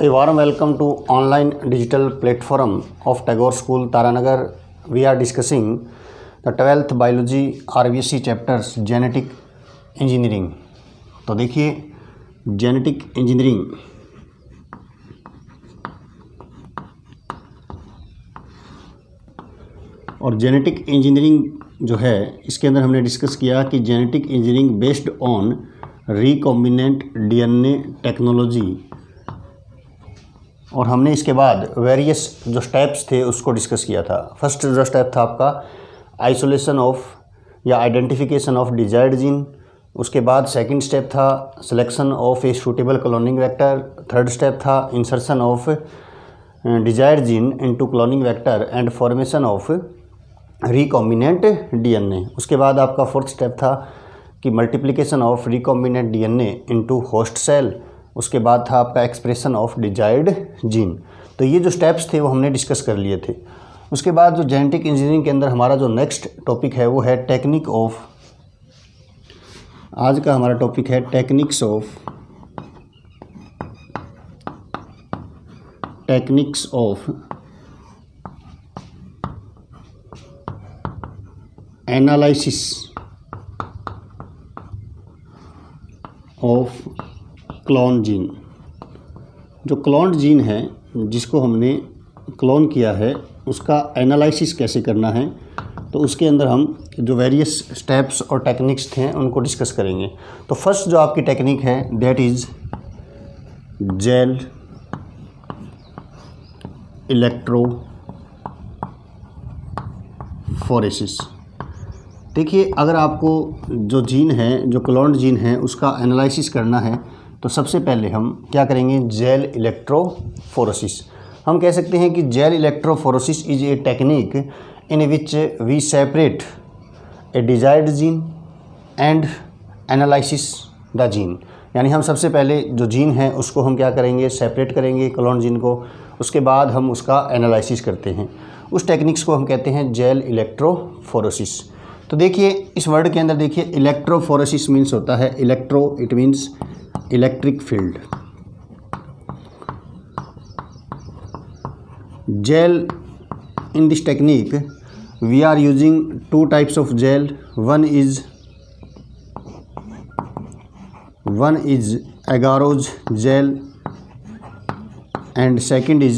A warm welcome to online digital platform of Tagore School, Taranagar. We are discussing the 12th biology RBSc chapters genetic engineering. तो देखिए genetic engineering और genetic engineering जो है इसके अंदर हमने discuss किया कि genetic engineering based on recombinant DNA technology, और हमने इसके बाद वेरियस जो स्टेप्स थे उसको डिस्कस किया था। फर्स्ट जो स्टेप था आपका आइसोलेशन ऑफ या आइडेंटिफिकेशन ऑफ डिजायर्ड जीन, उसके बाद सेकंड स्टेप था selection of a suitable cloning vector, third step था insertion of desired gene into cloning vector and formation of recombinant DNA. उसके बाद आपका फोर्थ स्टेप था कि multiplication of recombinant DNA into host cell, उसके बाद था आपका एक्सप्रेशन ऑफ डिजायर्ड जीन। तो ये जो स्टेप्स थे वो हमने डिस्कस कर लिए थे। उसके बाद जो जेनेटिक इंजीनियरिंग के अंदर हमारा जो नेक्स्ट टॉपिक है वो है टेक्निक ऑफ, आज का हमारा टॉपिक है techniques of analysis of clone gene. जो क्लोन्ड जीन है जिसको हमने क्लोन किया है उसका एनालिसिस कैसे करना है, तो उसके अंदर हम जो वेरियस स्टेप्स और टेक्निक्स थे उनको डिस्कस करेंगे। तो फर्स्ट जो आपकी टेक्निक है दैट इज़ जेल इलेक्ट्रोफोरेसिस। देखिए अगर आपको जो जीन है, जो क्लोन्ड जीन है उसका एनालिसिस करना है तो सबसे पहले हम क्या करेंगे, जेल इलेक्ट्रोफोरेसिस। हम कह सकते हैं कि gel electrophoresis is a technique in which we separate a desired gene and analysis the gene. यानी हम सबसे पहले जो जीन है उसको हम क्या करेंगे, सेपरेट करेंगे क्लोन जीन को, उसके बाद हम उसका एनालिसिस करते हैं। उस टेक्निक्स को हम कहते हैं जेल इलेक्ट्रोफोरेसिस। तो देखिए इस वर्ड के अंदर देखिए इलेक्ट्रोफोरेसिस मीन्स होता है electro, it means electric field. Gel in this technique we are using two types of gel. One is agarose gel and second is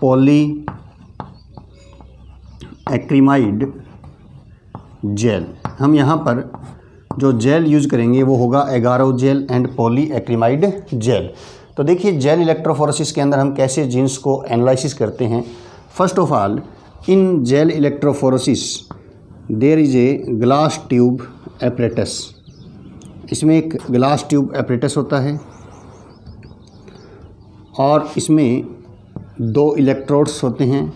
polyacrylamide gel. हम यहाँ पर जो जेल यूज़ करेंगे वो होगा एगारो जेल एंड पॉलीएक्रिमाइड जेल। तो देखिए जेल इलेक्ट्रोफोरेसिस के अंदर हम कैसे जीन्स को एनालिसिस करते हैं। First of all in gel electrophoresis there is a glass tube apparatus. इसमें एक ग्लास ट्यूब एपरेटस होता है और इसमें दो इलेक्ट्रोड्स होते हैं,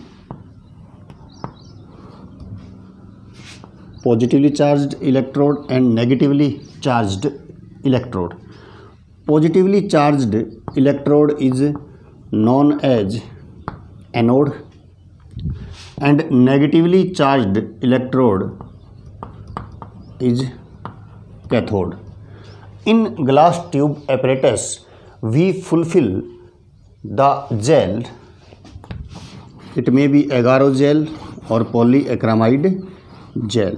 positively charged electrode and negatively charged electrode. Positively charged electrode is known as anode and negatively charged electrode is cathode. In glass tube apparatus we fulfill the gel, it may be agarose gel or polyacrylamide gel.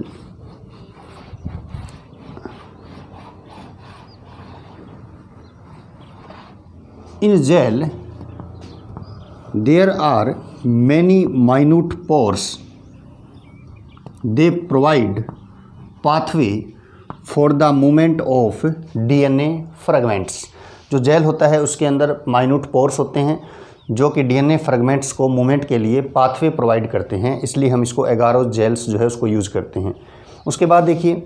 In gel there are many minute pores. They provide pathway for the movement of DNA fragments. जो jail होता है उसके अंदर minute pores होते हैं जो कि DNA fragments को मूवमेंट के लिए पाथवे प्रोवाइड करते हैं, इसलिए हम इसको एगारो जेल्स जो है उसको यूज़ करते हैं। उसके बाद देखिए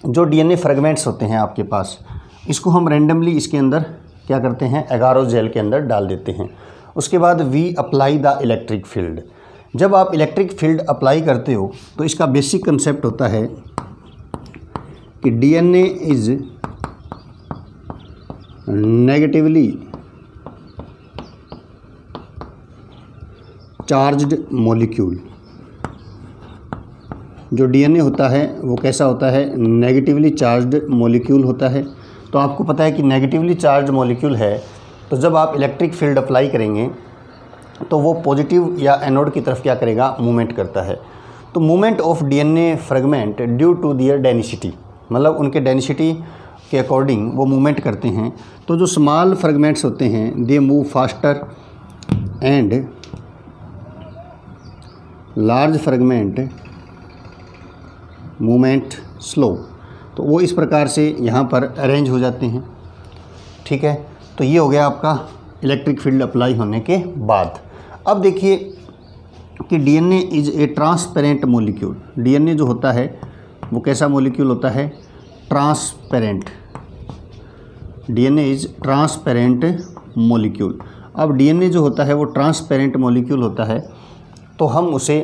जो डीएनए फ्रेगमेंट्स होते हैं आपके पास, इसको हम रेंडमली इसके अंदर क्या करते हैं, एगारो जेल के अंदर डाल देते हैं। उसके बाद we apply the electric field. जब आप इलेक्ट्रिक फील्ड अप्लाई करते हो तो इसका बेसिक कंसेप्ट होता है कि DNA is negatively charged molecule. जो डीएनए होता है वो कैसा होता है, नेगेटिवली चार्ज्ड मॉलिक्यूल होता है। तो आपको पता है कि नेगेटिवली चार्ज्ड मॉलिक्यूल है तो जब आप इलेक्ट्रिक फील्ड अप्लाई करेंगे तो वो पॉजिटिव या एनोड की तरफ क्या करेगा, मूवमेंट करता है। तो movement of DNA fragment due to their density, मतलब उनके डेंसिटी के अकॉर्डिंग वो मूवमेंट करते हैं। तो जो स्मॉल फ्रेगमेंट्स होते हैं they move faster and large fragment movement slow. तो वो इस प्रकार से यहाँ पर अरेंज हो जाते हैं। ठीक है, तो ये हो गया आपका इलेक्ट्रिक फील्ड अप्लाई होने के बाद। अब देखिए कि DNA is a transparent molecule. DNA जो होता है वो कैसा मॉलिक्यूल होता है, transparent. DNA is transparent molecule. अब डीएनए जो होता है वो ट्रांसपेरेंट मॉलिक्यूल होता है, तो हम उसे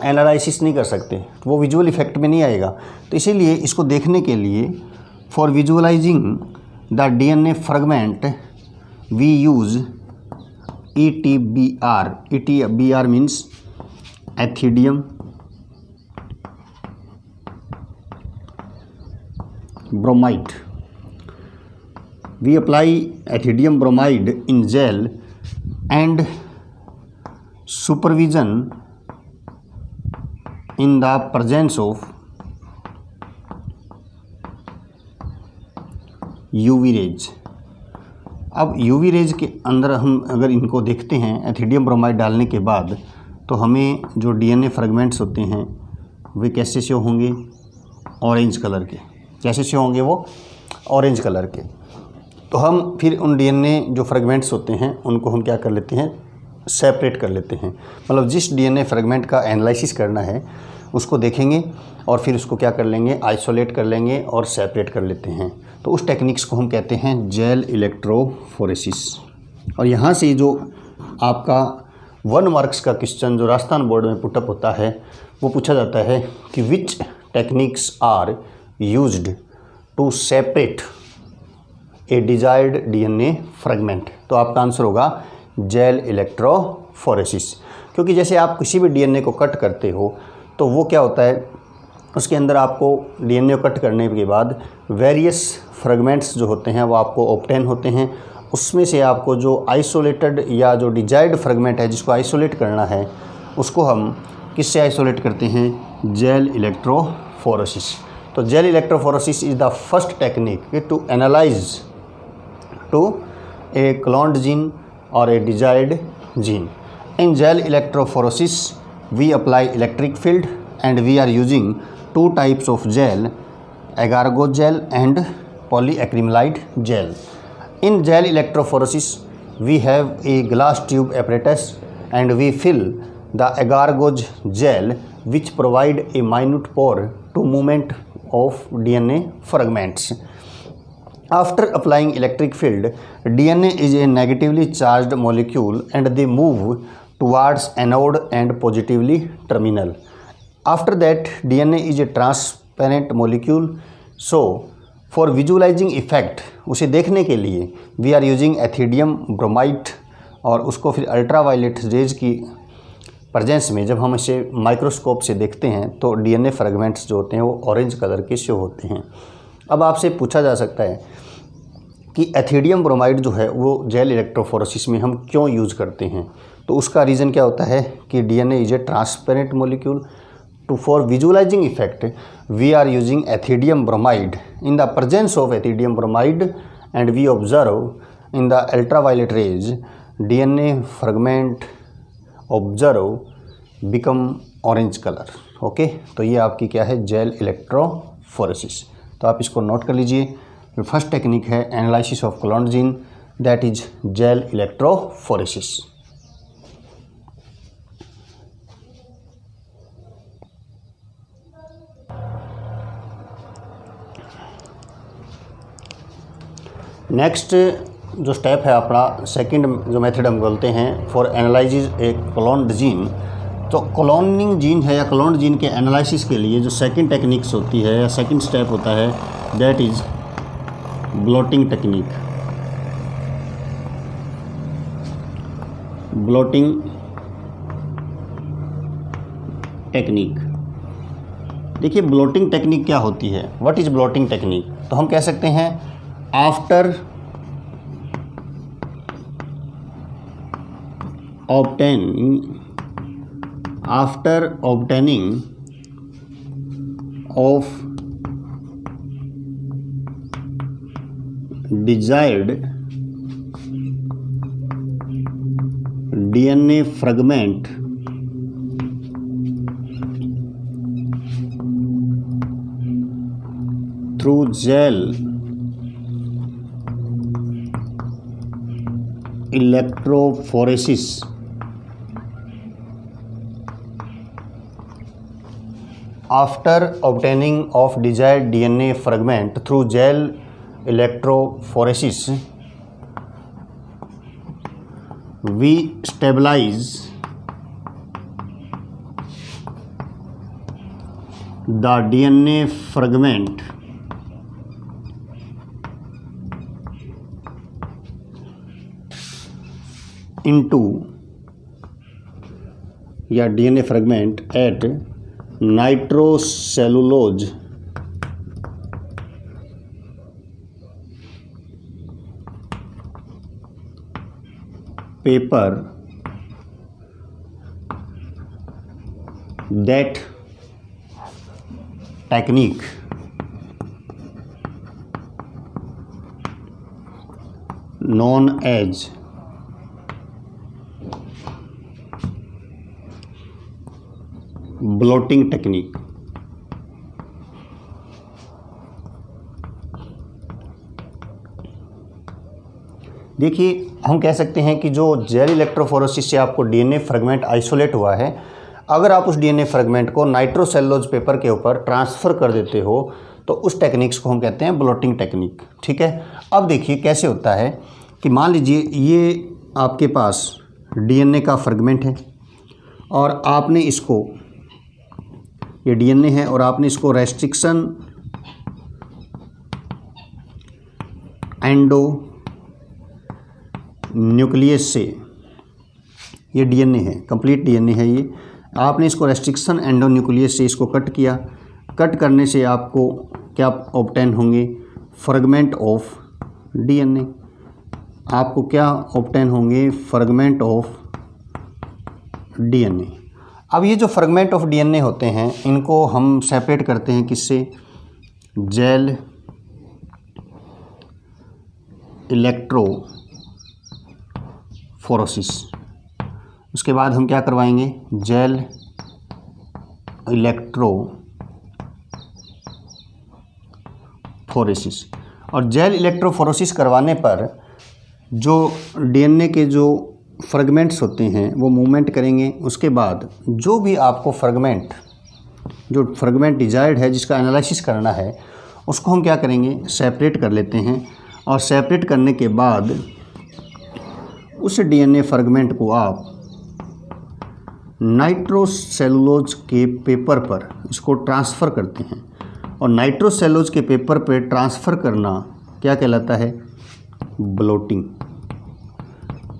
एनालिसिस नहीं कर सकते, वो विजुअल इफेक्ट में नहीं आएगा। तो इसीलिए इसको देखने के लिए for visualising the DNA fragment we use ETBR। ETBR means ethidium bromide. We apply ethidium bromide in gel and supervision in the presence of UV rays। अब UV रेज के अंदर हम अगर इनको देखते हैं एथिडियम ब्रोमाइड डालने के बाद, तो हमें जो डीएनए फ्रेगमेंट्स होते हैं वे कैसे शो होंगे, ऑरेंज कलर के। कैसे शो होंगे वो, ऑरेंज कलर के। तो हम फिर उन डीएनए जो फ्रेगमेंट्स होते हैं उनको हम क्या कर लेते हैं, सेपरेट कर लेते हैं। मतलब जिस डीएनए फ्रेगमेंट का एनालिसिस करना है उसको देखेंगे और फिर उसको क्या कर लेंगे, आइसोलेट कर लेंगे और सेपरेट कर लेते हैं। तो उस टेक्निक्स को हम कहते हैं जेल इलेक्ट्रोफोरेसिस। और यहाँ से जो आपका 1 मार्क्स का क्वेश्चन जो राजस्थान बोर्ड में पुटअप होता है वो पूछा जाता है कि which techniques are used to separate a desired DNA fragment. तो आपका आंसर होगा जेल इलेक्ट्रोफोरेसिस। क्योंकि जैसे आप किसी भी डीएनए को कट करते हो तो वो क्या होता है, उसके अंदर आपको डीएनए को कट करने के बाद वेरियस फ्रेगमेंट्स जो होते हैं वो आपको ऑब्टेन होते हैं। उसमें से आपको जो आइसोलेटेड या जो डिजायर्ड फ्रेगमेंट है जिसको आइसोलेट करना है उसको हम किससे आइसोलेट करते हैं, जेल इलेक्ट्रोफोरेसिस। तो gel electrophoresis is the first technique to analyse to a cloned gene or a desired gene. In gel electrophoresis, we apply electric field and we are using 2 types of gel, agar-agar gel and polyacrylamide gel. In gel electrophoresis, we have a glass tube apparatus and we fill the agar-agar gel which provide a minute pore to movement of DNA fragments. After applying electric field, DNA is a negatively charged molecule and they move towards anode and positively terminal. After that, DNA is a transparent molecule. So, for visualizing effect, उसे देखने के लिए we are using ethidium bromide और उसको फिर ultraviolet rays की presence में जब हम इसे माइक्रोस्कोप से देखते हैं तो डीएनए फ्रेगमेंट्स जो होते हैं वो ऑरेंज कलर के शो होते हैं। अब आपसे पूछा जा सकता है कि एथिडियम ब्रोमाइड जो है वो जेल इलेक्ट्रोफोरेसिस में हम क्यों यूज़ करते हैं। तो उसका रीज़न क्या होता है कि DNA is a transparent molecule. To for visualising effect we are using ethidium bromide in the presence of ethidium bromide and we observe in the ultraviolet rays DNA fragment observe become orange colour. Okay, तो ये आपकी क्या है, jail electrophoresis. तो आप इसको note कर लीजिए। फर्स्ट टेक्निक है analysis of cloned gene, that is gel electrophoresis. Next जो स्टेप है अपना सेकंड जो मेथड हम बोलते हैं for analysis A cloned gene. तो क्लोनिंग जीन है या क्लोन्ड जीन के एनालिसिस के लिए जो सेकंड टेक्निक्स होती है या सेकंड स्टेप होता है that is blotting technique. Blotting technique, देखिए ब्लोटिंग टेक्निक क्या होती है, व्हाट इज ब्लोटिंग टेक्निक। तो हम कह सकते हैं after obtaining of desired DNA fragment through gel electrophoresis after obtaining of desired DNA fragment through gel electrophoresis we stabilize the DNA fragment into या DNA fragment at nitrocellulose paper that technique known as blotting technique. देखिए हम कह सकते हैं कि जो gel electrophoresis से आपको डीएनए फ्रेगमेंट आइसोलेट हुआ है, अगर आप उस डीएनए फ्रेगमेंट को नाइट्रोसेलुलोज पेपर के ऊपर ट्रांसफ़र कर देते हो तो उस टेक्निक्स को हम कहते हैं ब्लोटिंग टेक्निक। ठीक है, अब देखिए कैसे होता है कि मान लीजिए ये आपके पास डीएनए का फ्रेगमेंट है और आपने इसको, ये डीएनए है और आपने इसको रेस्ट्रिक्शन एंडो न्यूक्लियस से, ये डीएनए है, कंप्लीट डीएनए है ये, आपने इसको रेस्ट्रिक्शन एंडो न्यूक्लियस से इसको कट किया। कट करने से आपको क्या ऑब्टेन होंगे? Fragment of DNA. आपको क्या ऑब्टेन होंगे? Fragment of DNA. अब ये जो फ्रेगमेंट ऑफ डीएनए होते हैं इनको हम सेपरेट करते हैं किससे? Gel electrophoresis. उसके बाद हम क्या करवाएंगे? Gel electrophoresis. और जेल इलेक्ट्रोफोरेसिस करवाने पर जो डीएनए के जो फ्रेगमेंट्स होते हैं वो मूवमेंट करेंगे। उसके बाद जो भी आपको फ्रेगमेंट, जो फ्रेगमेंट डिजायर्ड है जिसका एनालिसिस करना है, उसको हम क्या करेंगे? सेपरेट कर लेते हैं। और सेपरेट करने के बाद उस डीएनए फ्रेगमेंट को आप नाइट्रोसेलुलोज के पेपर पर इसको ट्रांसफ़र करते हैं। और नाइट्रोसेलुलोज के पेपर पर ट्रांसफ़र करना क्या कहलाता है? ब्लोटिंग।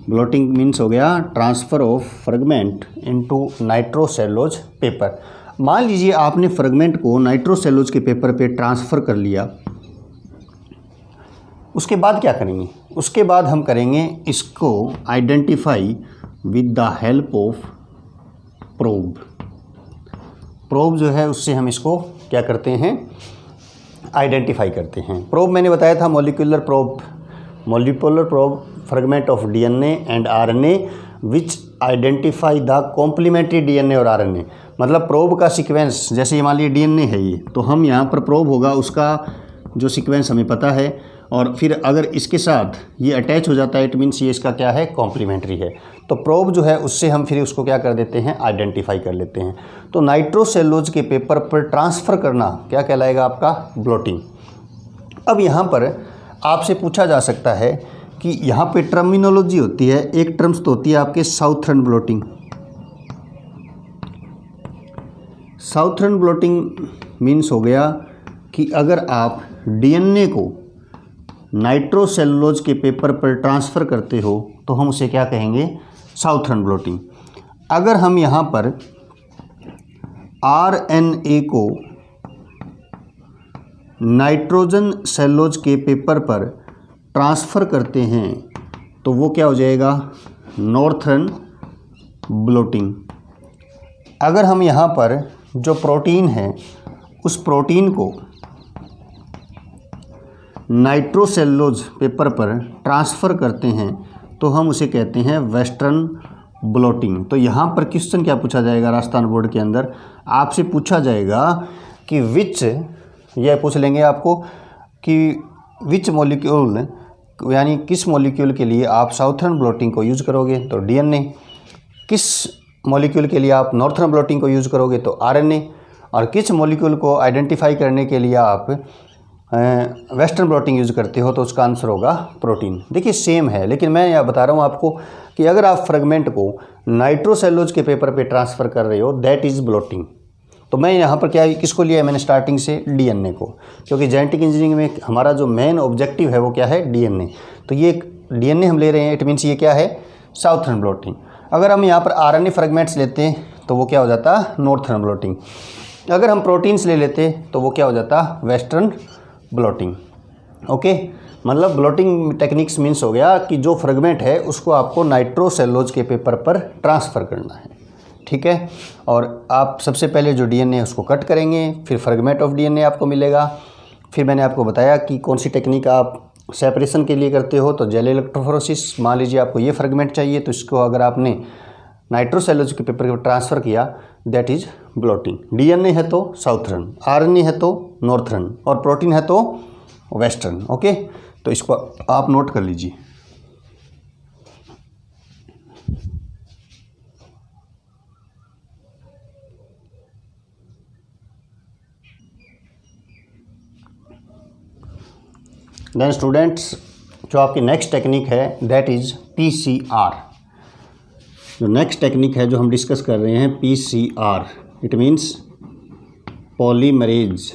ब्लोटिंग मीन्स हो गया transfer of fragment into nitrocellulose paper. मान लीजिए आपने फ्रेगमेंट को नाइट्रोसेलुलोज के पेपर पे ट्रांसफ़र कर लिया, उसके बाद क्या करेंगे? उसके बाद हम करेंगे इसको identify with the help of probe. Probe जो है उससे हम इसको क्या करते हैं? आइडेंटिफाई करते हैं। प्रोब मैंने बताया था molecular probe, molecular probe fragment of DNA and RNA which identify the complementary DNA और RNA। मतलब प्रोब का सीक्वेंस, जैसे मान लीजिए डीएनए है ये, तो हम यहाँ पर प्रोब होगा, उसका जो सीक्वेंस हमें पता है, और फिर अगर इसके साथ ये अटैच हो जाता है इट मीन्स ये इसका क्या है? कॉम्प्लीमेंट्री है। तो प्रोब जो है उससे हम फिर उसको क्या कर देते हैं? आइडेंटिफाई कर लेते हैं। तो नाइट्रोसेलुलोज के पेपर पर ट्रांसफ़र करना क्या कहलाएगा? आपका ब्लोटिंग। अब यहाँ पर आपसे पूछा जा सकता है कि यहाँ पे टर्मिनोलॉजी होती है, एक टर्म्स तो होती है आपके southern blotting. Southern blotting means हो गया कि अगर आप डीएनए को नाइट्रोसेलुलोज के पेपर पर ट्रांसफ़र करते हो तो हम उसे क्या कहेंगे? Southern blotting. अगर हम यहाँ पर आरएनए को नाइट्रोजन सेलुलोज के पेपर पर ट्रांसफ़र करते हैं तो वो क्या हो जाएगा? Northern blotting. अगर हम यहाँ पर जो प्रोटीन है उस प्रोटीन को नाइट्रोसेलुलोज पेपर पर ट्रांसफ़र करते हैं तो हम उसे कहते हैं वेस्टर्न ब्लोटिंग। तो यहाँ पर क्वेश्चन क्या पूछा जाएगा राजस्थान बोर्ड के अंदर, आपसे पूछा जाएगा कि विच, यह पूछ लेंगे आपको कि विच मॉलिक्यूल, यानी किस मॉलिक्यूल के लिए आप साउथर्न ब्लोटिंग को यूज़ करोगे तो डीएनए, किस मॉलिक्यूल के लिए आप नॉर्थर्न ब्लोटिंग को यूज़ करोगे तो आरएनए, और किस मॉलिक्यूल को आइडेंटिफाई करने के लिए आप वेस्टर्न ब्लोटिंग यूज़ करते हो तो उसका आंसर होगा प्रोटीन। देखिए सेम है, लेकिन मैं यहाँ बता रहा हूँ आपको कि अगर आप फ्रेगमेंट को नाइट्रोसेलुलोज के पेपर पे ट्रांसफ़र कर रहे हो दैट इज़ ब्लोटिंग। तो मैं यहाँ पर क्या किसको लिया है मैंने स्टार्टिंग से, डीएनए को, क्योंकि जेनेटिक इंजीनियरिंग में हमारा जो मेन ऑब्जेक्टिव है वो क्या है, डीएनए। तो ये डीएनए हम ले रहे हैं, इट मीन्स ये क्या है, साउथर्न ब्लोटिंग। अगर हम यहाँ पर आरएनए फ्रेगमेंट्स लेते हैं तो वो क्या हो जाता, नॉर्थर्न ब्लोटिंग। अगर हम प्रोटीन्स ले लेते तो वो क्या हो जाता, वेस्टर्न ब्लोटिंग। ओके, मतलब ब्लोटिंग टेक्निक्स मीन्स हो गया कि जो फ्रेगमेंट है उसको आपको नाइट्रोसेलुलोज के पेपर पर ट्रांसफ़र करना है, ठीक है। और आप सबसे पहले जो डीएनए है उसको कट करेंगे, फिर फ्रेगमेंट ऑफ डीएनए आपको मिलेगा। फिर मैंने आपको बताया कि कौन सी टेक्निक आप सेपरेशन के लिए करते हो, तो जेल इलेक्ट्रोफोरेसिस। मान लीजिए आपको ये फ्रेगमेंट चाहिए तो इसको अगर आपने नाइट्रोसेलुलोज के पेपर पर ट्रांसफ़र किया दैट इज़ ब्लोटिंग। डीएनए है तो साउथर्न, आरएनए है तो नॉर्थर्न, और प्रोटीन है तो वेस्टर्न। ओके, तो इसको आप नोट कर लीजिए। देन स्टूडेंट्स, जो आपकी नेक्स्ट टेक्निक है दैट इज़ पीसीआर। जो नेक्स्ट टेक्निक है जो हम डिस्कस कर रहे हैं, PCR, it means polymerase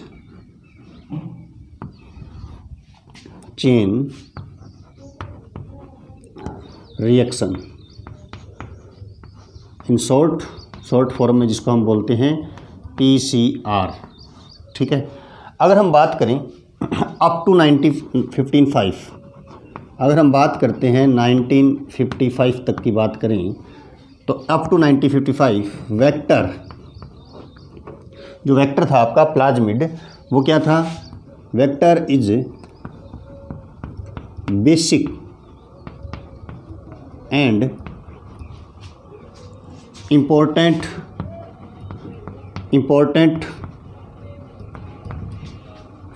chain reaction, in short form में जिसको हम बोलते हैं पीसीआर, ठीक है। अगर हम बात करें अप टू 1955, अगर हम बात करते हैं 1955 तक की बात करें तो अप टू 1955 वेक्टर, जो वेक्टर था आपका प्लाज्मिड, वो क्या था, vector is basic and important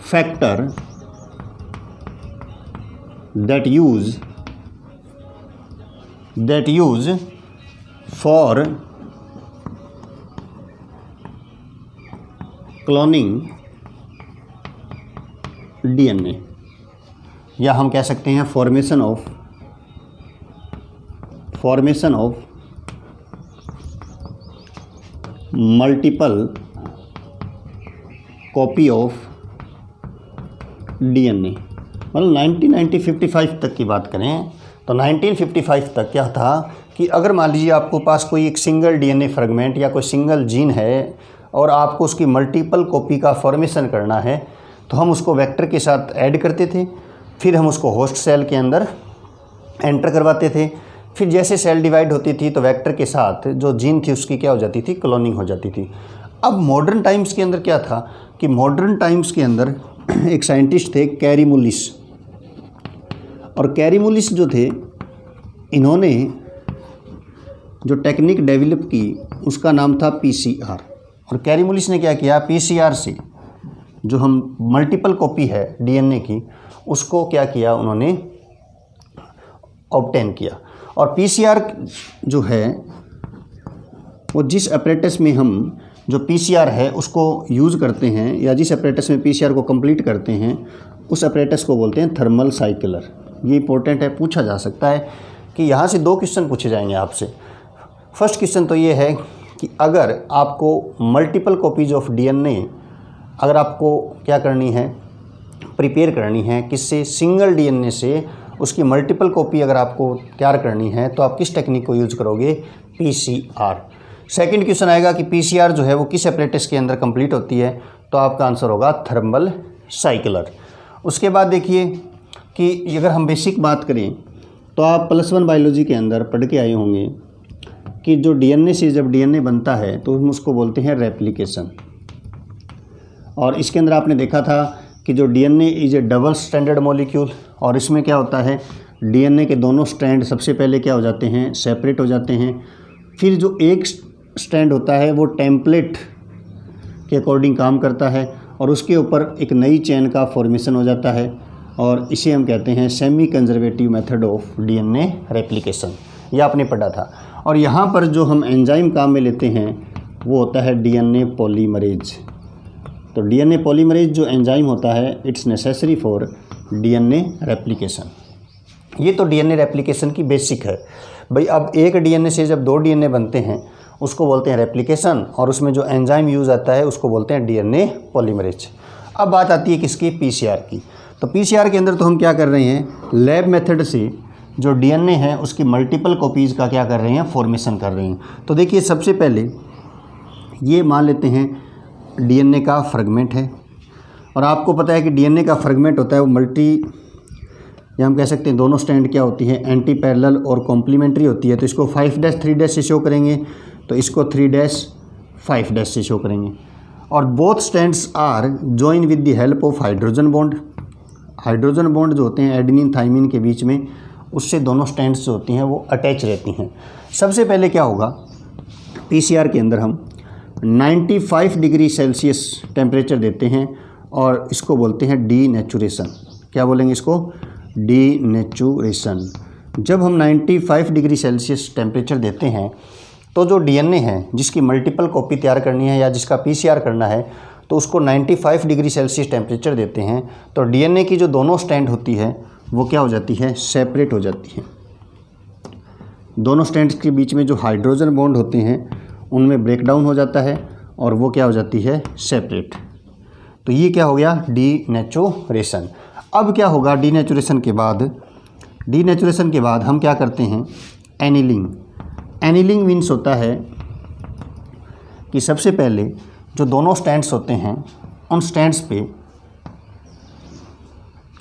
factor that use for cloning DNA, या हम कह सकते हैं formation of multiple copy of DNA. मतलब 1955 तक की बात करें तो 1955 तक क्या था कि अगर मान लीजिए आपको पास कोई एक सिंगल डीएनए फ्रेगमेंट या कोई सिंगल जीन है और आपको उसकी मल्टीपल कॉपी का फॉर्मेशन करना है तो हम उसको वेक्टर के साथ ऐड करते थे, फिर हम उसको होस्ट सेल के अंदर एंटर करवाते थे, फिर जैसे सेल डिवाइड होती थी तो वेक्टर के साथ जो जीन थी उसकी क्या हो जाती थी, क्लोनिंग हो जाती थी। अब मॉडर्न टाइम्स के अंदर क्या था कि मॉडर्न टाइम्स के अंदर एक साइंटिस्ट थे कैरीमुलिस, और कैरीमुलिस जो थे इन्होंने जो टेक्निक डेवलप की उसका नाम था पीसीआर। और कैरीमुलिस ने क्या किया, पीसीआर से जो हम मल्टीपल कॉपी है डीएनए की उसको क्या किया, उन्होंने ऑब्टेन किया। और पीसीआर जो है वो जिस अपरेटस में हम जो पीसीआर है उसको यूज़ करते हैं या जिस अपरेटस में पीसीआर को कंप्लीट करते हैं उस अपरेटस को बोलते हैं थर्मल साइक्लर। ये इंपॉर्टेंट है, पूछा जा सकता है कि यहाँ से 2 क्वेश्चन पूछे जाएंगे आपसे। फर्स्ट क्वेश्चन तो ये है कि अगर आपको मल्टीपल कॉपीज ऑफ डीएनए अगर आपको क्या करनी है, प्रिपेयर करनी है, किससे, सिंगल डीएनए से उसकी मल्टीपल कॉपी अगर आपको तैयार करनी है तो आप किस टेक्निक को यूज़ करोगे, पीसीआर। सेकंड क्वेश्चन आएगा कि पीसीआर जो है वो किस अपरेटस के अंदर कंप्लीट होती है, तो आपका आंसर होगा थर्मल साइक्लर। उसके बाद देखिए कि अगर हम बेसिक बात करें तो आप +1 बायोलॉजी के अंदर पढ़ के आए होंगे कि जो डीएनए से जब डीएनए बनता है तो हम उसको बोलते हैं रेप्लिकेशन। और इसके अंदर आपने देखा था कि जो DNA is A double stranded molecule, और इसमें क्या होता है, डीएनए के दोनों स्ट्रैंड सबसे पहले क्या हो जाते हैं, सेपरेट हो जाते हैं। फिर जो एक स्ट्रैंड होता है वो टेम्पलेट के अकॉर्डिंग काम करता है और उसके ऊपर एक नई चेन का फॉर्मेशन हो जाता है, और इसे हम कहते हैं semi conservative method of DNA replication. यह आपने पढ़ा था। और यहाँ पर जो हम एंजाइम काम में लेते हैं वो होता है डीएनए पॉलीमरेज। तो डीएनए पॉलीमरेज जो एंजाइम होता है, it's necessary for DNA replication. ये तो डीएनए रेप्लिकेशन की बेसिक है भाई। अब एक डीएनए से जब 2 डीएनए बनते हैं उसको बोलते हैं रेप्लिकेशन, और उसमें जो एंजाइम यूज़ आता है उसको बोलते हैं डीएनए पॉलीमरेज। अब बात आती है किसकी, पीसीआर की। तो पीसीआर के अंदर तो हम क्या कर रहे हैं, लैब मेथड से जो डीएनए है उसकी मल्टीपल कॉपीज़ का क्या कर रहे हैं, फॉर्मेशन कर रहे हैं। तो देखिए सबसे पहले ये मान लेते हैं डीएनए का फ्रेगमेंट है, और आपको पता है कि डीएनए का फ्रेगमेंट होता है वो मल्टी, या हम कह सकते हैं दोनों स्टैंड क्या होती है, एंटी पैरेलल और कॉम्प्लीमेंट्री होती है। तो इसको 5-3 से शो करेंगे, तो इसको 3-5 से शो करेंगे। और both stands are join with the help of hydrogen bond. Hydrogen bond जो होते हैं एडेनिन थाइमिन के बीच में, उससे दोनों स्टैंड्स जो होती हैं वो अटैच रहती हैं। सबसे पहले क्या होगा, पीसीआर के अंदर हम 95 डिग्री सेल्सियस टेम्परेचर देते हैं, और इसको बोलते हैं डीनेचुरेशन। क्या बोलेंगे इसको, डीनेचुरेशन। जब हम 95 डिग्री सेल्सियस टेम्परेचर देते हैं तो जो डीएनए है जिसकी मल्टीपल कॉपी तैयार करनी है या जिसका पीसीआर करना है, तो उसको 95 डिग्री सेल्सियस टेम्परेचर देते हैं। तो डीएनए की जो दोनों स्ट्रैंड होती है वो क्या हो जाती है, सेपरेट हो जाती है। दोनों स्ट्रैंड्स के बीच में जो हाइड्रोजन बॉन्ड होते हैं उनमें ब्रेकडाउन हो जाता है और वो क्या हो जाती है, सेपरेट। तो ये क्या हो गया, डीनेचुरेशन। अब क्या होगा डीनेचुरेशन के बाद, डीनेचुरेशन के बाद हम क्या करते हैं, एनिलिंग। एनिलिंग मीन्स होता है कि सबसे पहले जो दोनों स्टैंड्स होते हैं उन स्टैंड्स पे,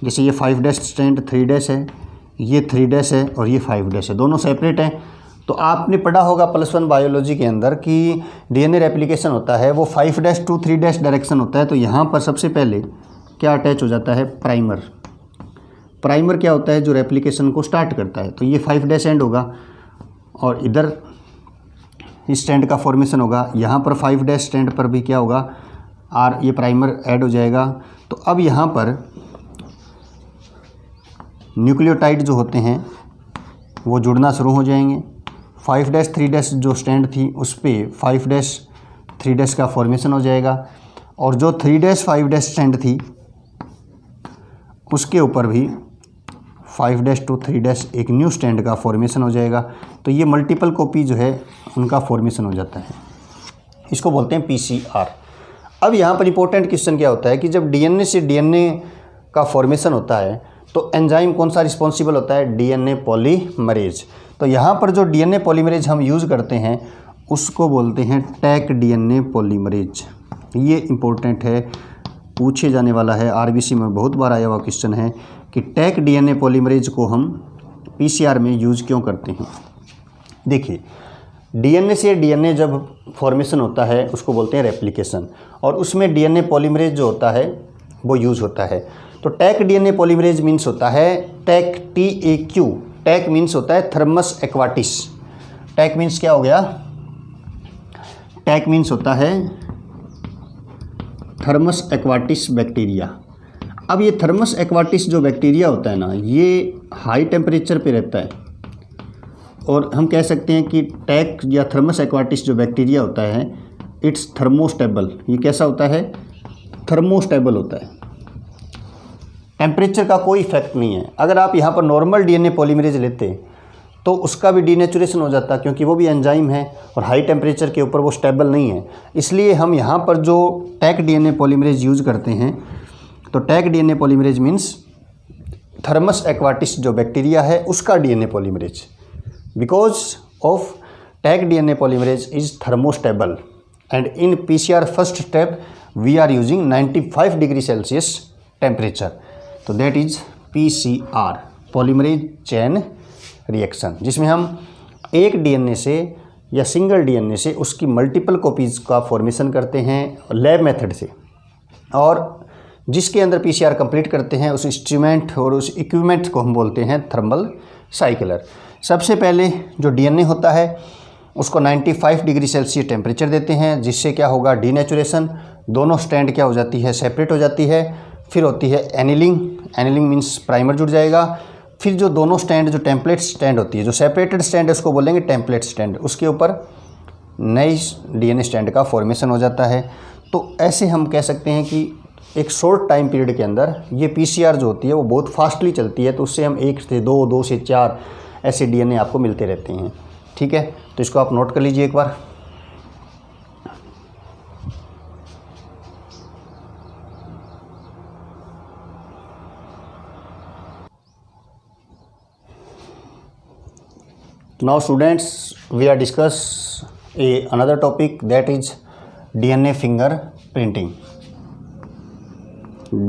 जैसे ये 5' स्टैंड 3' है, ये 3' है और ये 5' है, दोनों सेपरेट हैं। तो आपने पढ़ा होगा +1 बायोलॉजी के अंदर कि डीएनए रेप्लिकेशन होता है वो 5' to 3' डायरेक्शन होता है। तो यहाँ पर सबसे पहले क्या अटैच हो जाता है, प्राइमर। प्राइमर क्या होता है, जो रेप्लिकेशन को स्टार्ट करता है। तो ये 5' एंड होगा और इधर इस स्टैंड का फॉर्मेशन होगा। यहाँ पर 5' स्टैंड पर भी क्या होगा, आर, ये प्राइमर ऐड हो जाएगा। तो अब यहाँ पर न्यूक्लियोटाइड जो होते हैं वो जुड़ना शुरू हो जाएंगे। 5' 3' जो स्टैंड थी उस पर 5' 3' का फॉर्मेशन हो जाएगा, और जो 3' 5' स्टैंड थी उसके ऊपर भी 5' to 3' एक न्यू स्टैंड का फॉर्मेशन हो जाएगा। तो ये मल्टीपल कॉपी जो है उनका फॉर्मेशन हो जाता है, इसको बोलते हैं पीसीआर। अब यहाँ पर इंपॉर्टेंट क्वेश्चन क्या होता है कि जब डीएनए से डीएनए का फॉर्मेशन होता है तो एंजाइम कौन सा रिस्पॉन्सिबल होता है, डीएनए पॉलीमरेज। तो यहाँ पर जो डीएनए पॉलीमरेज हम यूज़ करते हैं उसको बोलते हैं टैक डीएनए पॉलीमरेज। ये इम्पोर्टेंट है, पूछे जाने वाला है, आरबीसी में बहुत बार आया हुआ क्वेश्चन है कि टैक डीएनए पॉलीमरेज को हम पीसीआर में यूज़ क्यों करते हैं। देखिए, डीएनए से डीएनए जब फॉर्मेशन होता है उसको बोलते हैं रेप्लिकेशन, और उसमें डीएनए पॉलीमरेज जो होता है वो यूज़ होता है। तो टैक डीएनए पॉलीमरेज मीन्स होता है टैक, TAQ। टैक मीन्स होता है थर्मस एक्वाटिस। टैक मीन्स क्या हो गया, टैक मीन्स होता है थर्मस एक्वाटिस बैक्टीरिया। अब ये थर्मस एक्वाटिस जो बैक्टीरिया होता है ना, ये हाई टेम्परेचर पे रहता है, और हम कह सकते हैं कि टैक या थर्मस एक्वाटिस जो बैक्टीरिया होता है इट्स थर्मोस्टेबल। ये कैसा होता है, थर्मोस्टेबल होता है, टेम्परेचर का कोई इफेक्ट नहीं है। अगर आप यहाँ पर नॉर्मल डीएनए पॉलीमरेज लेते तो उसका भी डीनेचुरेशन हो जाता, क्योंकि वो भी एंजाइम है और हाई टेम्परेचर के ऊपर वो स्टेबल नहीं है। इसलिए हम यहाँ पर जो टैक डीएनए पॉलीमरेज यूज़ करते हैं, तो Taq DNA polymerase means Thermus aquaticus जो बैक्टीरिया है उसका DNA polymerase, because of Taq DNA polymerase is thermostable and in PCR first step we are using 95 degree Celsius temperature. तो that is PCR, polymerase chain reaction, जिसमें हम एक DNA से या single DNA से उसकी मल्टीपल कॉपीज़ का formation करते हैं लैब मेथड से, और जिसके अंदर पीसीआर कंप्लीट करते हैं उस इंस्ट्रूमेंट और उस इक्विपमेंट को हम बोलते हैं थर्मल साइक्लर। सबसे पहले जो डीएनए होता है उसको 95 डिग्री सेल्सियस टेम्परेचर देते हैं, जिससे क्या होगा, डीनेचुरेशन, दोनों स्ट्रैंड क्या हो जाती है, सेपरेट हो जाती है। फिर होती है एनिलिंग, एनिलिंग मीन्स प्राइमर जुड़ जाएगा। फिर जो दोनों स्टैंड, जो टेम्पलेट स्टैंड होती है, जो सेपरेटेड स्टैंड है उसको बोलेंगे टेम्पलेट स्टैंड, उसके ऊपर नई डीएनए स्टैंड का फॉर्मेशन हो जाता है। तो ऐसे हम कह सकते हैं कि एक शॉर्ट टाइम पीरियड के अंदर ये पीसीआर जो होती है वो बहुत फास्टली चलती है, तो उससे हम 1 से 2, 2 से 4 ऐसे डीएनए आपको मिलते रहते हैं। ठीक है, तो इसको आप नोट कर लीजिए एक बार। Now students, we are discuss another topic, that is DNA fingerprinting.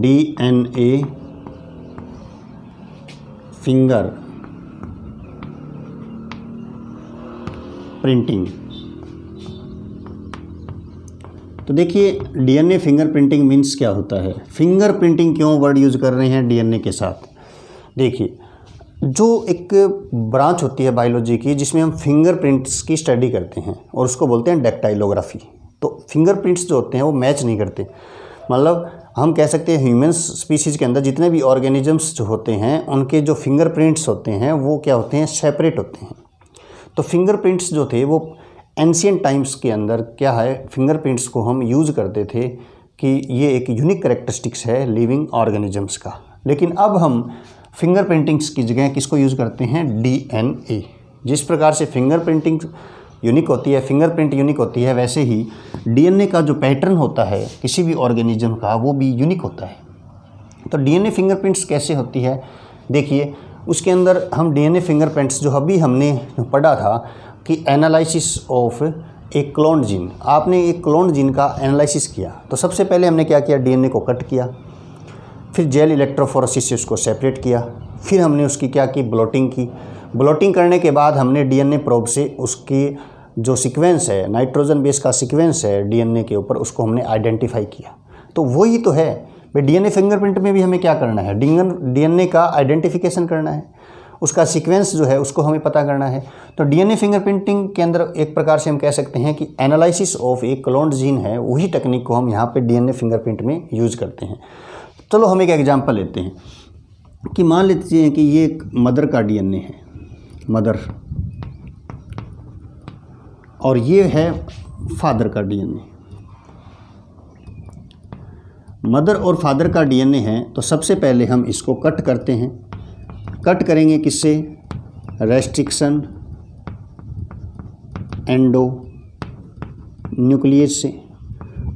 DNA finger printing. तो देखिए डीएनए फिंगर प्रिंटिंग मीन्स क्या होता है, फिंगर प्रिंटिंग क्यों वर्ड यूज़ कर रहे हैं डीएनए के साथ। देखिए जो एक ब्रांच होती है बायोलॉजी की जिसमें हम फिंगरप्रिंट्स की स्टडी करते हैं और उसको बोलते हैं डेक्टाइलोग्राफी। तो फिंगरप्रिंट्स जो होते हैं वो मैच नहीं करते, मतलब हम कह सकते हैं ह्यूमन्स स्पीसीज़ के अंदर जितने भी ऑर्गेनिजम्स जो होते हैं उनके जो फिंगरप्रिंट्स होते हैं वो क्या होते हैं, सेपरेट होते हैं। तो फिंगरप्रिंट्स जो थे वो एंशिएंट टाइम्स के अंदर क्या है, फिंगरप्रिंट्स को हम यूज़ करते थे कि ये एक यूनिक करेक्टरिस्टिक्स है लिविंग ऑर्गेनिजम्स का। लेकिन अब हम फिंगरप्रिंटिंग्स की जगह किसको यूज़ करते हैं, डीएनए। जिस प्रकार से फिंगरप्रिंटिंग यूनिक होती है, फिंगरप्रिंट यूनिक होती है, वैसे ही डीएनए का जो पैटर्न होता है किसी भी ऑर्गेनिज्म का वो भी यूनिक होता है। तो डीएनए फिंगरप्रिंट्स कैसे होती है, देखिए उसके अंदर हम डीएनए फिंगरप्रिंट्स जो अभी हमने पढ़ा था कि एनालिसिस ऑफ एक क्लोन्ड जीन, आपने एक क्लोन्ड जीन का एनालिसिस किया तो सबसे पहले हमने क्या किया, डीएनए को कट किया, फिर जेल इलेक्ट्रोफोरेसिस से उसको सेपरेट किया, फिर हमने उसकी क्या की, ब्लोटिंग की। ब्लोटिंग करने के बाद हमने डीएनए प्रोब से उसकी जो सीक्वेंस है, नाइट्रोजन बेस का सीक्वेंस है डीएनए के ऊपर, उसको हमने आइडेंटिफाई किया। तो वही तो है भाई, डीएनए फिंगरप्रिंट में भी हमें क्या करना है, डीएनए का आइडेंटिफिकेशन करना है, उसका सीक्वेंस जो है उसको हमें पता करना है। तो डीएनए फिंगरप्रिंटिंग के अंदर एक प्रकार से हम कह सकते हैं कि एनालिसिस ऑफ एक क्लोन्ड जीन है, वही टेक्निक को हम यहाँ पे डीएनए फिंगरप्रिंट में यूज़ करते हैं। चलो हम एक एग्जांपल लेते हैं कि मान लेते हैं कि ये एक मदर का डीएनए है, मदर, और ये है फादर का डीएनए। मदर और फादर का डीएनए है, तो सबसे पहले हम इसको कट करते हैं। कट करेंगे किससे, रेस्ट्रिक्शन एंडो न्यूक्लियस से।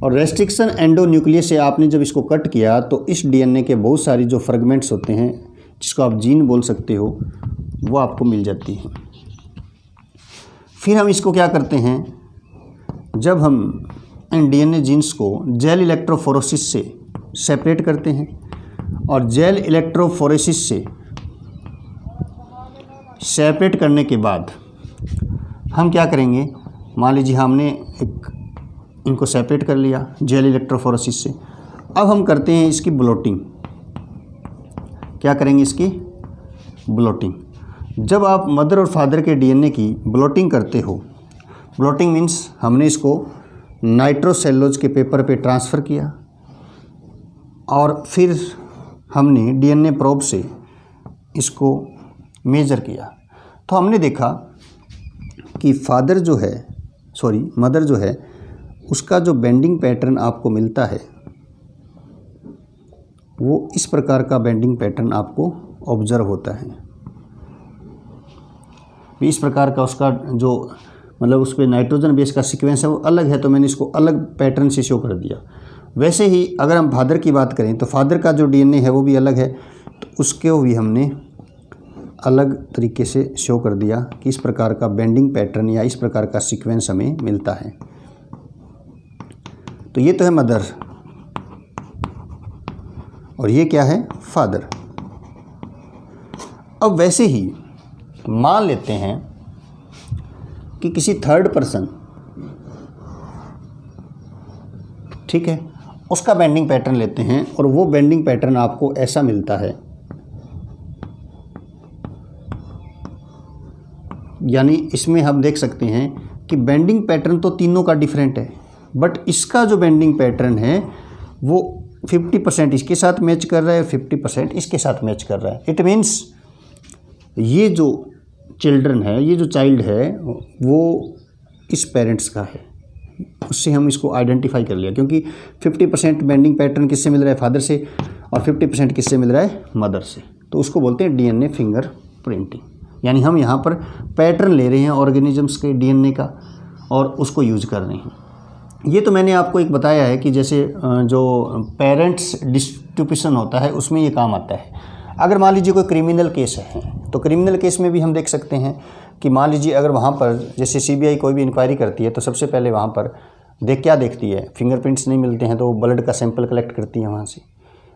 और रेस्ट्रिक्शन एंडो न्यूक्लियस से आपने जब इसको कट किया तो इस डीएनए के बहुत सारी जो फ्रेगमेंट्स होते हैं, जिसको आप जीन बोल सकते हो, वो आपको मिल जाती हैं। फिर हम इसको क्या करते हैं, जब हम इन डीएनए जीन्स को जेल इलेक्ट्रोफोरेसिस से सेपरेट करते हैं, और जेल इलेक्ट्रोफोरेसिस से सेपरेट करने के बाद हम क्या करेंगे, मान लीजिए हमने इनको सेपरेट कर लिया जेल इलेक्ट्रोफोरेसिस से। अब हम करते हैं इसकी ब्लोटिंग। क्या करेंगे, इसकी ब्लोटिंग। जब आप मदर और फादर के डीएनए की ब्लोटिंग करते हो, ब्लोटिंग मीन्स हमने इसको नाइट्रोसेलुलोज के पेपर पे ट्रांसफ़र किया और फिर हमने डीएनए प्रोब से इसको मेजर किया, तो हमने देखा कि मदर जो है उसका जो बेंडिंग पैटर्न आपको मिलता है वो इस प्रकार का बेंडिंग पैटर्न आपको ऑब्जर्व होता है। इस प्रकार का उसका जो मतलब उस पर नाइट्रोजन बेस का सीक्वेंस है वो अलग है, तो मैंने इसको अलग पैटर्न से शो कर दिया। वैसे ही अगर हम फादर की बात करें तो फादर का जो डीएनए है वो भी अलग है, तो उसको भी हमने अलग तरीके से शो कर दिया कि इस प्रकार का बेंडिंग पैटर्न या इस प्रकार का सीक्वेंस हमें मिलता है। तो ये तो है मदर, और ये क्या है, फादर। अब वैसे ही मान लेते हैं कि किसी थर्ड पर्सन, ठीक है, उसका बेंडिंग पैटर्न लेते हैं और वो बेंडिंग पैटर्न आपको ऐसा मिलता है, यानी इसमें हम देख सकते हैं कि बेंडिंग पैटर्न तो तीनों का डिफरेंट है, बट इसका जो बेंडिंग पैटर्न है वो 50% इसके साथ मैच कर रहा है, 50% इसके साथ मैच कर रहा है। इट मीन्स ये जो चिल्ड्रन है, ये जो चाइल्ड है वो इस पेरेंट्स का है, उससे हम इसको आइडेंटिफाई कर लिया, क्योंकि 50% बेंडिंग पैटर्न किससे मिल रहा है, फादर से, और 50% किससे मिल रहा है, मदर से। तो उसको बोलते हैं डीएनए फिंगर प्रिंटिंग, यानी हम यहाँ पर पैटर्न ले रहे हैं ऑर्गेनिजम्स के डीएनए का और उसको यूज कर रहे हैं। ये तो मैंने आपको एक बताया है कि जैसे जो पेरेंट्स डिस्ट्रीब्यूशन होता है उसमें ये काम आता है। अगर मान लीजिए कोई क्रिमिनल केस है तो क्रिमिनल केस में भी हम देख सकते हैं कि मान लीजिए अगर वहाँ पर जैसे सीबीआई कोई भी इंक्वायरी करती है तो सबसे पहले वहाँ पर क्या देखती है, फिंगरप्रिंट्स नहीं मिलते हैं तो वो ब्लड का सैंपल कलेक्ट करती है वहाँ से,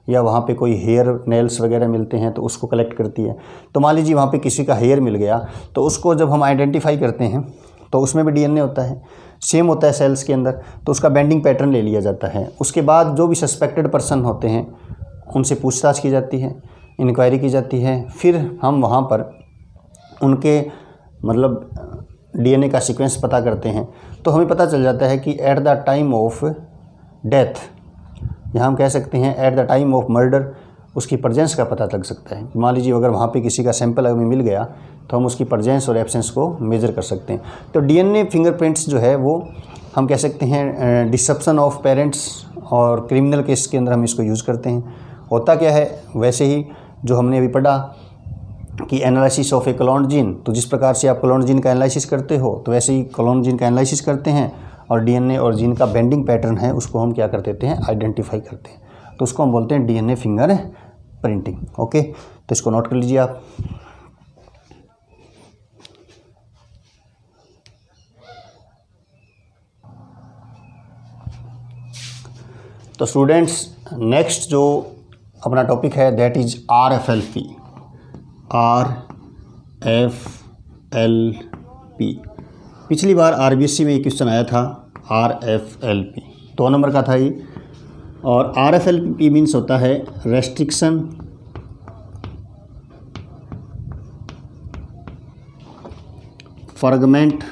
या वहाँ पे कोई हेयर नेल्स वगैरह मिलते हैं तो उसको कलेक्ट करती है। तो मान लीजिए वहाँ पे किसी का हेयर मिल गया तो उसको जब हम आइडेंटिफाई करते हैं तो उसमें भी डीएनए होता है, सेम होता है सेल्स के अंदर, तो उसका बेंडिंग पैटर्न ले लिया जाता है। उसके बाद जो भी सस्पेक्टेड पर्सन होते हैं उनसे पूछताछ की जाती है, इंक्वायरी की जाती है, फिर हम वहाँ पर उनके मतलब डीएनए का सीक्वेंस पता करते हैं तो हमें पता चल जाता है कि at the time of death, यहाँ हम कह सकते हैं at the time of murder, उसकी प्रेजेंस का पता लग सकता है। मान लीजिए अगर वहाँ पे किसी का सैंपल हमें मिल गया तो हम उसकी प्रेजेंस और एब्सेंस को मेजर कर सकते हैं। तो डीएनए फिंगरप्रिंट्स जो है वो हम कह सकते हैं डिसेप्शन ऑफ पेरेंट्स और क्रिमिनल केस के अंदर हम इसको यूज़ करते हैं। होता क्या है, वैसे ही जो हमने अभी पढ़ा कि analysis of A cloned gene, तो जिस प्रकार से आप क्लोन्ड जीन का एनालिसिस करते हो तो वैसे ही क्लोन्ड जीन का एनालिसिस करते हैं और डीएनए और जीन का बेंडिंग पैटर्न है उसको हम क्या कर देते हैं, आइडेंटिफाई करते हैं। तो उसको हम बोलते हैं डीएनए फिंगर प्रिंटिंग। ओके, तो इसको नोट कर लीजिए आप। तो स्टूडेंट्स नेक्स्ट जो अपना टॉपिक है दैट इज RFLP। RFLP पिछली बार RBSC में एक क्वेश्चन आया था RFLP, 2 नंबर का था ये। और RFLP मीन्स होता है restriction fragment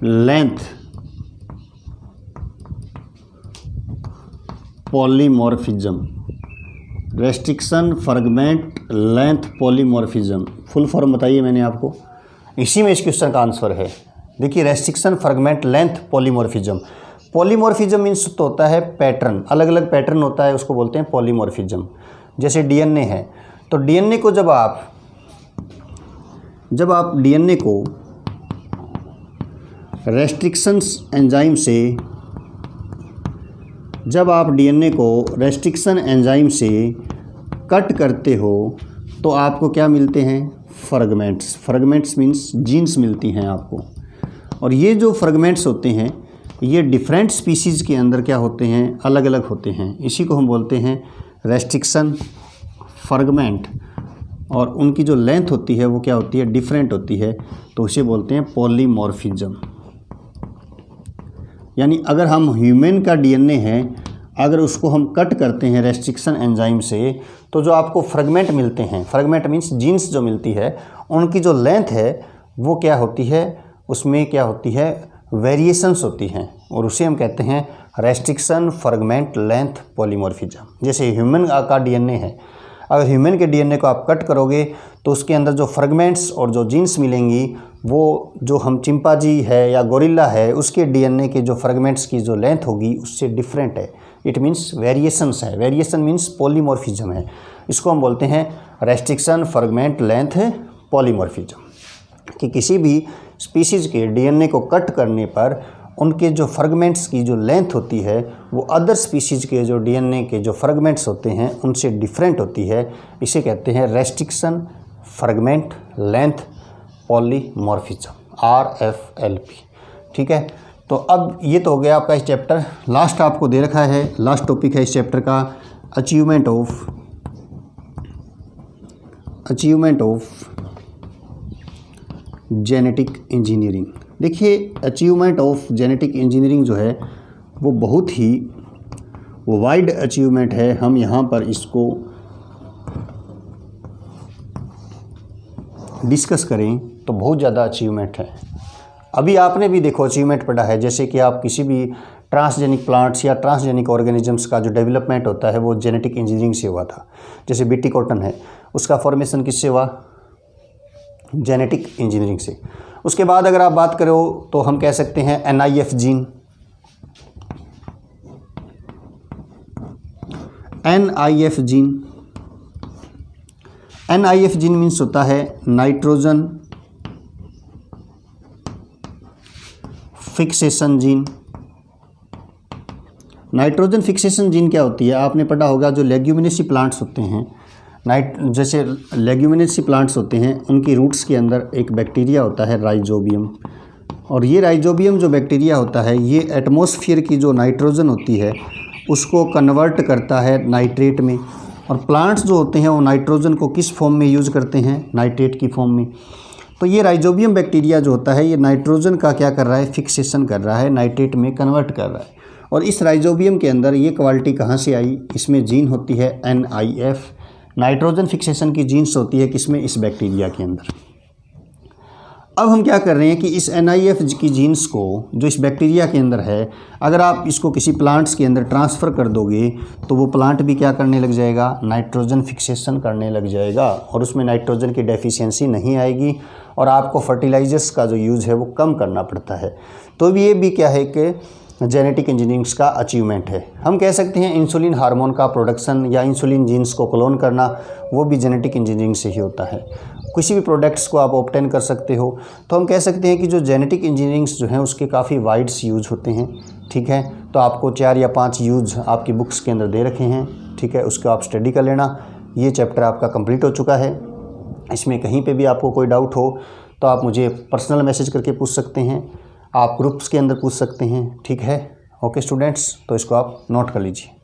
length polymorphism. Restriction fragment length polymorphism, full form बताइए मैंने आपको, इसी में इस क्वेश्चन का आंसर है। देखिए restriction fragment length polymorphism. Polymorphism means तो होता है पैटर्न, अलग अलग पैटर्न होता है, उसको बोलते हैं पॉलीमॉर्फिज्म। जैसे डीएनए है तो डीएनए को जब आप डीएनए को रेस्ट्रिक्शंस एंजाइम से, जब आप डीएनए को रेस्ट्रिक्शन एंजाइम से कट करते हो तो आपको क्या मिलते हैं, फ्रैगमेंट्स। फ्रैगमेंट्स मीन्स जीन्स मिलती हैं आपको। और ये जो फ्रैगमेंट्स होते हैं ये डिफरेंट स्पीसीज़ के अंदर क्या होते हैं, अलग अलग होते हैं। इसी को हम बोलते हैं रेस्ट्रिक्शन फ्रैगमेंट, और उनकी जो लेंथ होती है वो क्या होती है, डिफरेंट होती है, तो उसे बोलते हैं पॉलीमॉर्फिज्म। यानी अगर हम ह्यूमन का डीएनए है, अगर उसको हम कट करते हैं रेस्ट्रिक्शन एंजाइम से तो जो आपको फ्रैगमेंट मिलते हैं, फ्रैगमेंट मीन्स जीन्स जो मिलती है, उनकी जो लेंथ है वो क्या होती है, उसमें क्या होती है, वेरिएशंस होती हैं, और उसे हम कहते हैं रेस्ट्रिक्शन फ्रैगमेंट लेंथ पॉलीमॉर्फिज्म। जैसे ह्यूमन का डीएनए है, अगर ह्यूमन के डीएनए को आप कट करोगे तो उसके अंदर जो फ्रैगमेंट्स और जो जीन्स मिलेंगी वो जो हम चिंपांजी है या गोरिल्ला है उसके डीएनए के जो फ्रैगमेंट्स की जो लेंथ होगी उससे डिफरेंट है। इट मीन्स वेरिएशंस है, वेरिएशन मीन्स पॉलीमॉर्फिज्म है। इसको हम बोलते हैं रेस्ट्रिक्शन फ्रैगमेंट लेंथ पॉलीमॉर्फिज्म। कि किसी भी स्पीसीज़ के डीएनए को कट करने पर उनके जो फ्रैगमेंट्स की जो लेंथ होती है वो अदर स्पीसीज़ के जो डीएनए के जो फ्रैगमेंट्स होते हैं उनसे डिफरेंट होती है। इसे कहते हैं restriction fragment length polymorphism, RFLP। ठीक है, तो अब ये तो हो गया आपका इस चैप्टर। लास्ट आपको दे रखा है, लास्ट टॉपिक है इस चैप्टर का अचीवमेंट ऑफ जेनेटिक इंजीनियरिंग। देखिए अचीवमेंट ऑफ जेनेटिक इंजीनियरिंग जो है वो बहुत ही वाइड अचीवमेंट है। हम यहाँ पर इसको डिस्कस करें तो बहुत ज़्यादा अचीवमेंट है। अभी आपने भी देखो अचीवमेंट पढ़ा है, जैसे कि आप किसी भी ट्रांसजेनिक प्लांट्स या ट्रांसजेनिक ऑर्गेनिजम्स का जो डेवलपमेंट होता है वो जेनेटिक इंजीनियरिंग से हुआ था। जैसे बीटी कॉटन है, उसका फॉर्मेशन किससे हुआ? जेनेटिक इंजीनियरिंग से। उसके बाद अगर आप बात करो तो हम कह सकते हैं NIF gene. NIF gene means होता है nitrogen fixation gene. Nitrogen fixation gene क्या होती है? आपने पढ़ा होगा जो लेग्यूमिनेसी प्लांट्स होते हैं, जैसे लेग्यूमिनेसी प्लांट्स होते हैं, उनकी रूट्स के अंदर एक बैक्टीरिया होता है राइजोबियम, और ये राइजोबियम जो बैक्टीरिया होता है ये एटमॉस्फेयर की जो नाइट्रोजन होती है उसको कन्वर्ट करता है नाइट्रेट में। और प्लांट्स जो होते हैं वो नाइट्रोजन को किस फॉर्म में यूज़ करते हैं? नाइट्रेट की फॉर्म में। तो ये राइजोबियम बैक्टीरिया जो होता है ये नाइट्रोजन का क्या कर रहा है? फिक्सेशन कर रहा है, नाइट्रेट में कन्वर्ट कर रहा है। और इस राइजोबियम के अंदर ये क्वालिटी कहाँ से आई? इसमें जीन होती है NIF, नाइट्रोजन फिक्सेशन की जीन्स होती है किसमें? इस बैक्टीरिया के अंदर। अब हम क्या कर रहे हैं कि इस NIF की जीन्स को जो इस बैक्टीरिया के अंदर है, अगर आप इसको किसी प्लांट्स के अंदर ट्रांसफ़र कर दोगे तो वो प्लांट भी क्या करने लग जाएगा? नाइट्रोजन फिक्सेशन करने लग जाएगा, और उसमें नाइट्रोजन की डेफिशिएंसी नहीं आएगी और आपको फर्टिलाइजर्स का जो यूज़ है वो कम करना पड़ता है। तो ये भी क्या है कि जेनेटिक इंजीनियरिंग का अचीवमेंट है। हम कह सकते हैं इंसुलिन हार्मोन का प्रोडक्शन या इंसुलिन जीन्स को क्लोन करना वो भी जेनेटिक इंजीनियरिंग से ही होता है। किसी भी प्रोडक्ट्स को आप ऑब्टेन कर सकते हो। तो हम कह सकते हैं कि जो जेनेटिक इंजीनियरिंग्स जो हैं उसके काफ़ी वाइड्स यूज होते हैं। ठीक है, तो आपको 4 या 5 यूज आपकी बुक्स के अंदर दे रखे हैं। ठीक है, उसको आप स्टडी कर लेना। ये चैप्टर आपका कंप्लीट हो चुका है। इसमें कहीं पे भी आपको कोई डाउट हो तो आप मुझे पर्सनल मैसेज करके पूछ सकते हैं, आप ग्रुप्स के अंदर पूछ सकते हैं। ठीक है, ओके स्टूडेंट्स, तो इसको आप नोट कर लीजिए।